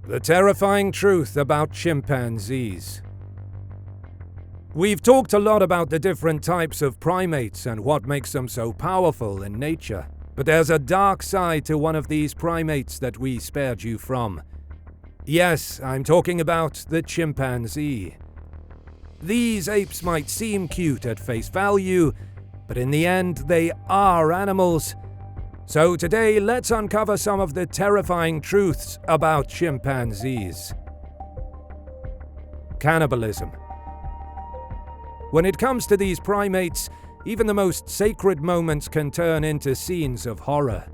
The terrifying truth about chimpanzees. We've talked a lot about the different types of primates and what makes them so powerful in nature. But there's a dark side to one of these primates that we spared you from. Yes, I'm talking about the chimpanzee. These apes might seem cute at face value, but in the end they are animals. So today, let's uncover some of the terrifying truths about chimpanzees. Cannibalism. When it comes to these primates, even the most sacred moments can turn into scenes of horror.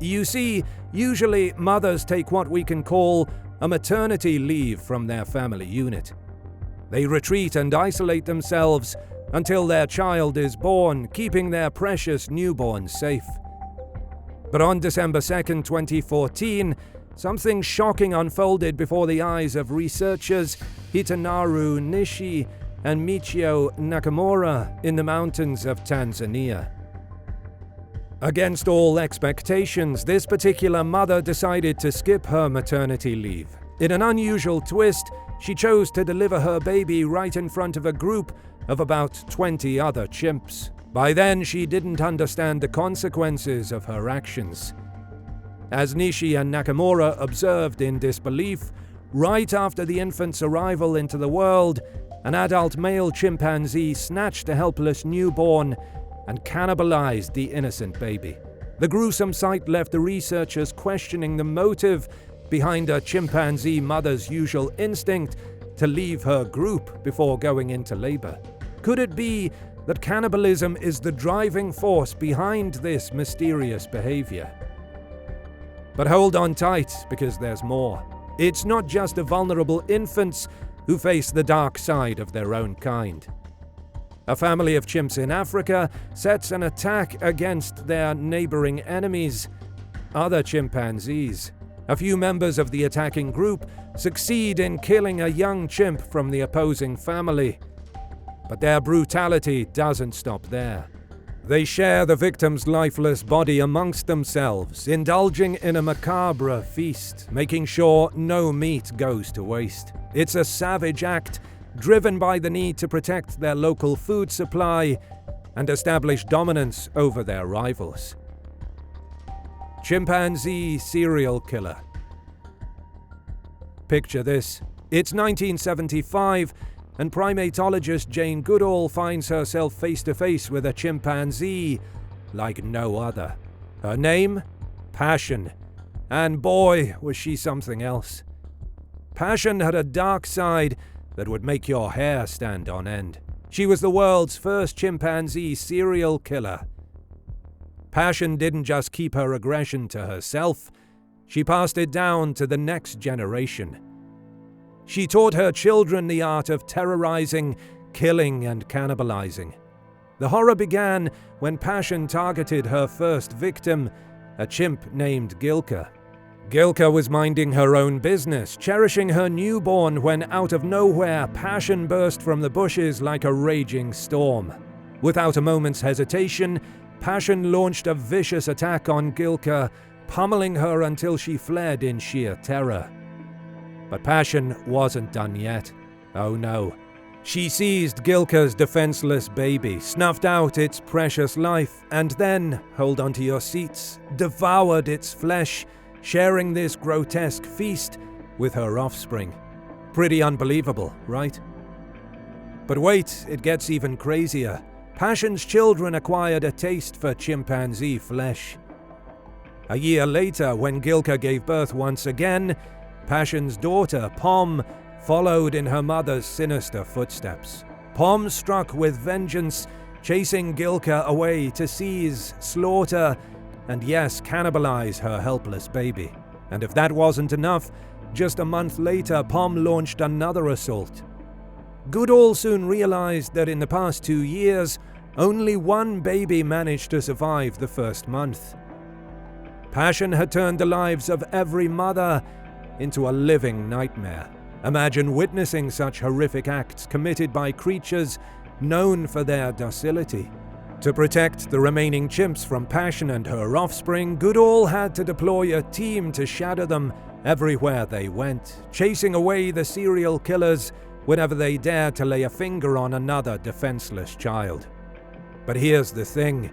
You see, usually mothers take what we can call a maternity leave from their family unit. They retreat and isolate themselves until their child is born, keeping their precious newborn safe. But on December 2nd, 2014, something shocking unfolded before the eyes of researchers Hitanaru Nishi and Michio Nakamura in the mountains of Tanzania. Against all expectations, this particular mother decided to skip her maternity leave. In an unusual twist, she chose to deliver her baby right in front of a group of about 20 other chimps. By then, she didn't understand the consequences of her actions. As Nishi and Nakamura observed in disbelief, right after the infant's arrival into the world, an adult male chimpanzee snatched a helpless newborn and cannibalized the innocent baby. The gruesome sight left the researchers questioning the motive behind a chimpanzee mother's usual instinct to leave her group before going into labor. Could it be that cannibalism is the driving force behind this mysterious behavior? But hold on tight, because there's more. It's not just the vulnerable infants who face the dark side of their own kind. A family of chimps in Africa sets an attack against their neighboring enemies, other chimpanzees. A few members of the attacking group succeed in killing a young chimp from the opposing family. But their brutality doesn't stop there. They share the victim's lifeless body amongst themselves, indulging in a macabre feast, making sure no meat goes to waste. It's a savage act, driven by the need to protect their local food supply and establish dominance over their rivals. Chimpanzee serial killer. Picture this. It's 1975, and primatologist Jane Goodall finds herself face-to-face with a chimpanzee like no other. Her name? Passion. And boy, was she something else. Passion had a dark side that would make your hair stand on end. She was the world's first chimpanzee serial killer. Passion didn't just keep her aggression to herself, she passed it down to the next generation. She taught her children the art of terrorizing, killing, and cannibalizing. The horror began when Passion targeted her first victim, a chimp named Gilka. Gilka was minding her own business, cherishing her newborn, when out of nowhere, Passion burst from the bushes like a raging storm. Without a moment's hesitation, Passion launched a vicious attack on Gilka, pummeling her until she fled in sheer terror. But Passion wasn't done yet. Oh no. She seized Gilka's defenseless baby, snuffed out its precious life, and then, hold on to your seats, devoured its flesh, sharing this grotesque feast with her offspring. Pretty unbelievable, right? But wait, it gets even crazier. Passion's children acquired a taste for chimpanzee flesh. A year later, when Gilka gave birth once again, Passion's daughter, Pom, followed in her mother's sinister footsteps. Pom struck with vengeance, chasing Gilka away to seize, slaughter, and yes, cannibalize her helpless baby. And if that wasn't enough, just a month later, Pom launched another assault. Goodall soon realized that in the past 2 years, only one baby managed to survive the first month. Passion had turned the lives of every mother into a living nightmare. Imagine witnessing such horrific acts committed by creatures known for their docility. To protect the remaining chimps from Passion and her offspring, Goodall had to deploy a team to shadow them everywhere they went, chasing away the serial killers whenever they dared to lay a finger on another defenseless child. But here's the thing.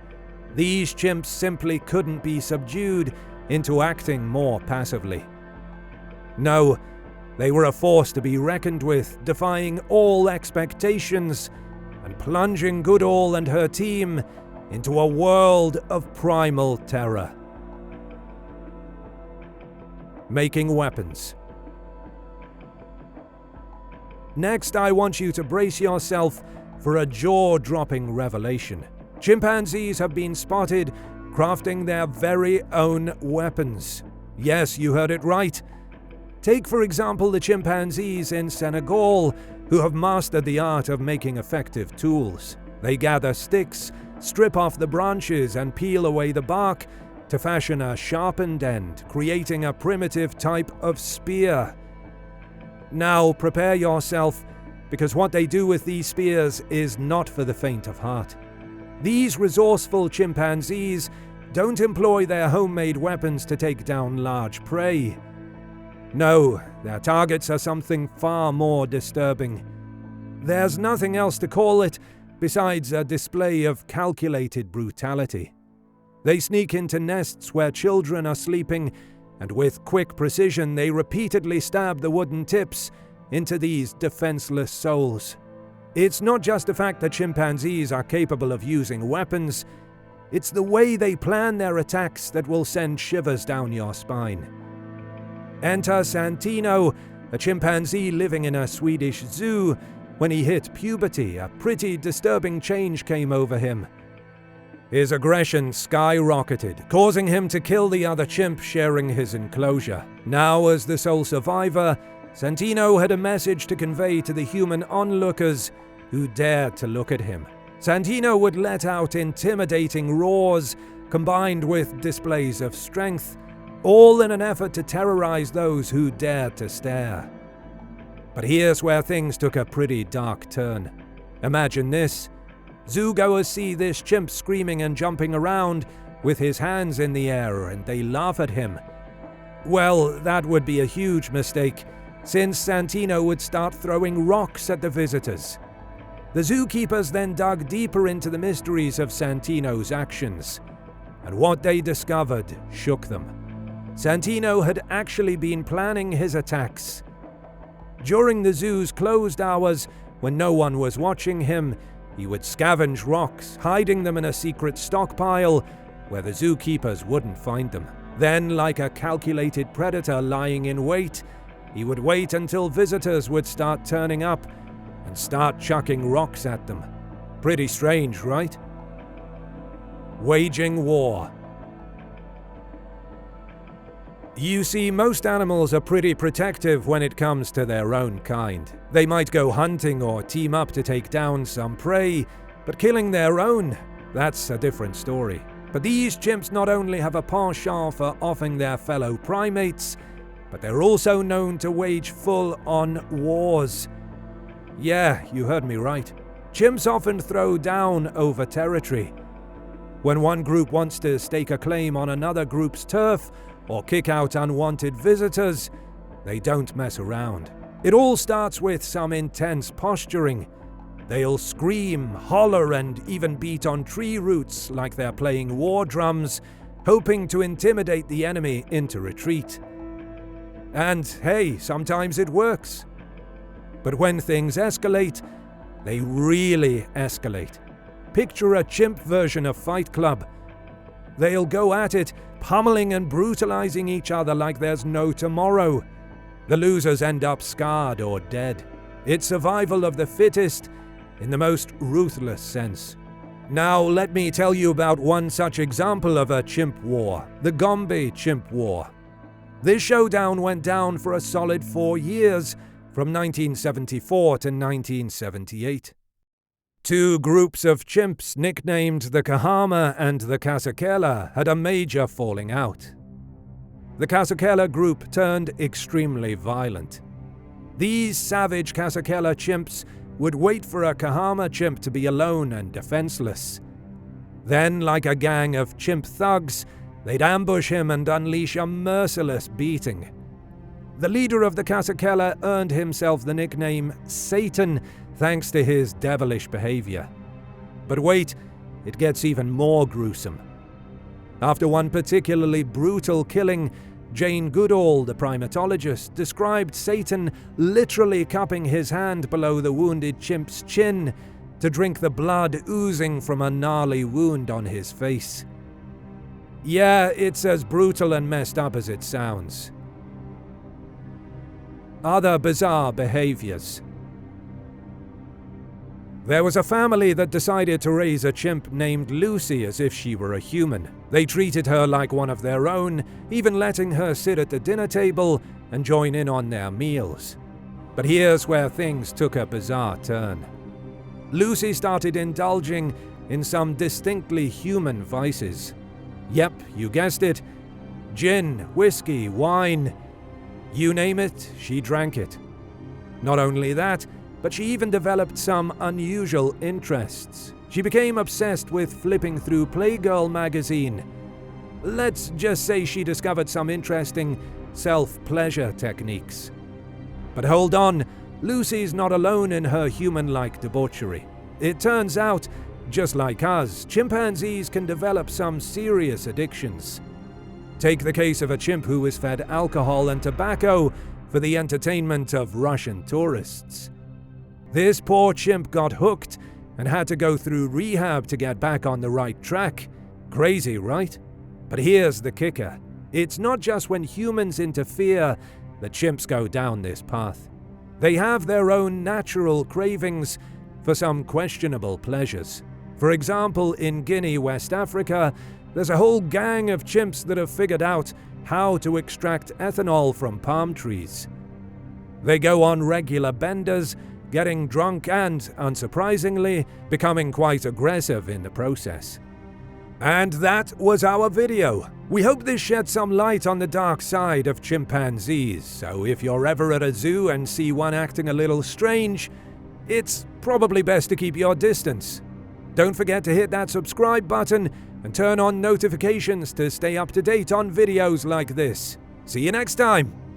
These chimps simply couldn't be subdued into acting more passively. No, they were a force to be reckoned with, defying all expectations and plunging Goodall and her team into a world of primal terror. Making weapons. Next, I want you to brace yourself for a jaw-dropping revelation. Chimpanzees have been spotted crafting their very own weapons. Yes, you heard it right. Take, for example, the chimpanzees in Senegal, who have mastered the art of making effective tools. They gather sticks, strip off the branches, and peel away the bark to fashion a sharpened end, creating a primitive type of spear. Now prepare yourself, because what they do with these spears is not for the faint of heart. These resourceful chimpanzees don't employ their homemade weapons to take down large prey. No, their targets are something far more disturbing. There's nothing else to call it besides a display of calculated brutality. They sneak into nests where children are sleeping, and with quick precision they repeatedly stab the wooden tips into these defenseless souls. It's not just the fact that chimpanzees are capable of using weapons, it's the way they plan their attacks that will send shivers down your spine. Enter Santino, a chimpanzee living in a Swedish zoo. When he hit puberty, a pretty disturbing change came over him. His aggression skyrocketed, causing him to kill the other chimp sharing his enclosure. Now, as the sole survivor, Santino had a message to convey to the human onlookers who dared to look at him. Santino would let out intimidating roars combined with displays of strength, all in an effort to terrorize those who dared to stare. But here's where things took a pretty dark turn. Imagine this. Zoogoers see this chimp screaming and jumping around with his hands in the air, and they laugh at him. Well, that would be a huge mistake, since Santino would start throwing rocks at the visitors. The zookeepers then dug deeper into the mysteries of Santino's actions, and what they discovered shook them. Santino had actually been planning his attacks. During the zoo's closed hours, when no one was watching him, he would scavenge rocks, hiding them in a secret stockpile where the zookeepers wouldn't find them. Then, like a calculated predator lying in wait, he would wait until visitors would start turning up and start chucking rocks at them. Pretty strange, right? Waging war. You see, most animals are pretty protective when it comes to their own kind. They might go hunting or team up to take down some prey, but killing their own, that's a different story. But these chimps not only have a penchant for offing their fellow primates, but they're also known to wage full-on wars. Yeah, you heard me right. Chimps often throw down over territory. When one group wants to stake a claim on another group's turf, or kick out unwanted visitors, they don't mess around. It all starts with some intense posturing. They'll scream, holler, and even beat on tree roots like they're playing war drums, hoping to intimidate the enemy into retreat. And hey, sometimes it works. But when things escalate, they really escalate. Picture a chimp version of Fight Club. They'll go at it, pummeling and brutalizing each other like there's no tomorrow. The losers end up scarred or dead. It's survival of the fittest in the most ruthless sense. Now let me tell you about one such example of a chimp war, the Gombe Chimp War. This showdown went down for a solid 4 years, from 1974 to 1978. Two groups of chimps nicknamed the Kahama and the Kasakela had a major falling out. The Kasakela group turned extremely violent. These savage Kasakela chimps would wait for a Kahama chimp to be alone and defenseless. Then, like a gang of chimp thugs, they'd ambush him and unleash a merciless beating. The leader of the Caciquela earned himself the nickname Satan thanks to his devilish behavior. But wait, it gets even more gruesome. After one particularly brutal killing, Jane Goodall, the primatologist, described Satan literally cupping his hand below the wounded chimp's chin to drink the blood oozing from a gnarly wound on his face. Yeah, it's as brutal and messed up as it sounds. Other bizarre behaviors. There was a family that decided to raise a chimp named Lucy as if she were a human. They treated her like one of their own, even letting her sit at the dinner table and join in on their meals. But here's where things took a bizarre turn. Lucy started indulging in some distinctly human vices. Yep, you guessed it. Gin, whiskey, wine. You name it, she drank it. Not only that, but she even developed some unusual interests. She became obsessed with flipping through Playgirl magazine. Let's just say she discovered some interesting self-pleasure techniques. But hold on, Lucy's not alone in her human-like debauchery. It turns out, just like us, chimpanzees can develop some serious addictions. Take the case of a chimp who was fed alcohol and tobacco for the entertainment of Russian tourists. This poor chimp got hooked and had to go through rehab to get back on the right track. Crazy, right? But here's the kicker. It's not just when humans interfere that chimps go down this path. They have their own natural cravings for some questionable pleasures. For example, in Guinea, West Africa, there's a whole gang of chimps that have figured out how to extract ethanol from palm trees. They go on regular benders, getting drunk and, unsurprisingly, becoming quite aggressive in the process. And that was our video. We hope this shed some light on the dark side of chimpanzees, so if you're ever at a zoo and see one acting a little strange, it's probably best to keep your distance. Don't forget to hit that subscribe button and turn on notifications to stay up to date on videos like this. See you next time!